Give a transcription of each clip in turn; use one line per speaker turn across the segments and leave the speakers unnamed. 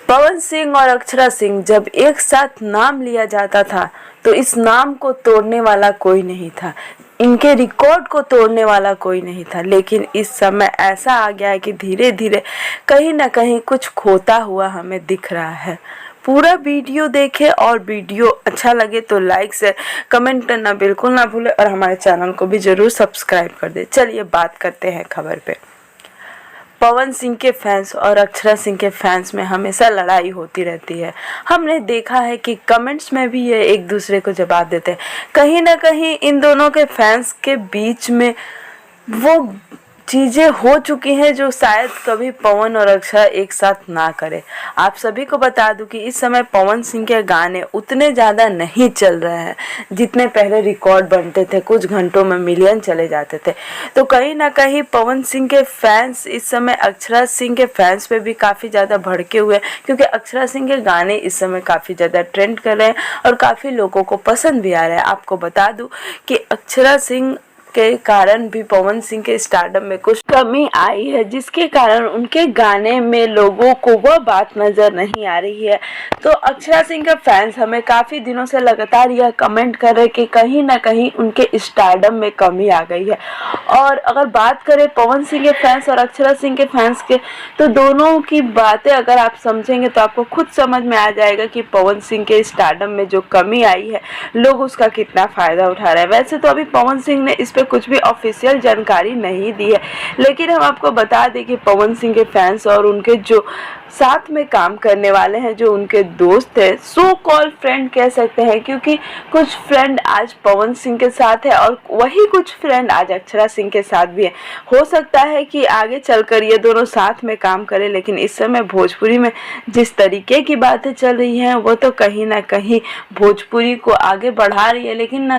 पवन सिंह और अक्षरा सिंह जब एक साथ नाम लिया जाता था तो इस नाम को तोड़ने वाला कोई नहीं था, इनके रिकॉर्ड को तोड़ने वाला कोई नहीं था। लेकिन इस समय ऐसा आ गया है कि धीरे धीरे कहीं ना कहीं कुछ खोता हुआ हमें दिख रहा है। पूरा वीडियो देखें और वीडियो अच्छा लगे तो लाइक से कमेंट करना बिल्कुल ना भूलें और हमारे चैनल को भी ज़रूर सब्सक्राइब कर दें। चलिए बात करते हैं खबर पे। पवन सिंह के फैंस और अक्षरा सिंह के फैंस में हमेशा लड़ाई होती रहती है। हमने देखा है कि कमेंट्स में भी ये एक दूसरे को जवाब देते हैं। कहीं ना कहीं इन दोनों के फैंस के बीच में वो चीज़ें हो चुकी हैं जो शायद कभी पवन और अक्षरा एक साथ ना करें। आप सभी को बता दूं कि इस समय पवन सिंह के गाने उतने ज़्यादा नहीं चल रहे हैं जितने पहले रिकॉर्ड बनते थे, कुछ घंटों में मिलियन चले जाते थे। तो कहीं ना कहीं पवन सिंह के फैंस इस समय अक्षरा सिंह के फैंस पे भी काफ़ी ज़्यादा भड़के हुए हैं, क्योंकि अक्षरा सिंह के गाने इस समय काफ़ी ज़्यादा ट्रेंड कर रहे हैं और काफ़ी लोगों को पसंद भी आ रहे हैं। आपको बता दूँ कि अक्षरा सिंह के कारण भी पवन सिंह के स्टारडम में कुछ कमी आई है, जिसके कारण उनके गाने में लोगों को वह बात नज़र नहीं आ रही है। तो अक्षरा सिंह के फैंस हमें काफ़ी दिनों से लगातार यह कमेंट कर रहे कि कहीं ना कहीं उनके स्टारडम में कमी आ गई है। और अगर बात करें पवन सिंह के फैंस और अक्षरा सिंह के फैंस के, तो दोनों की बातें अगर आप समझेंगे तो आपको खुद समझ में आ जाएगा कि पवन सिंह के स्टारडम में जो कमी आई है लोग उसका कितना फ़ायदा उठा रहे हैं। वैसे तो अभी पवन सिंह ने इस पर कुछ भी ऑफिशियल जानकारी नहीं दी है, लेकिन हम आपको बता दें कि पवन सिंह के फैंस और उनके जो साथ में काम करने वाले हैं, जो उनके दोस्त हैं, सो कॉल फ्रेंड कह सकते हैं, क्योंकि कुछ फ्रेंड आज पवन सिंह के साथ है और वही कुछ फ्रेंड आज अक्षरा सिंह के साथ भी है। हो सकता है कि आगे चलकर ये दोनों साथ में काम करें, लेकिन इस समय भोजपुरी में जिस तरीके की बातें चल रही हैं वो तो कहीं ना कहीं भोजपुरी को आगे बढ़ा रही है, लेकिन ना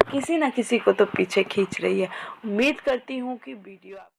किसी को तो पीछे खींच रही है। उम्मीद करती हूँ कि वीडियो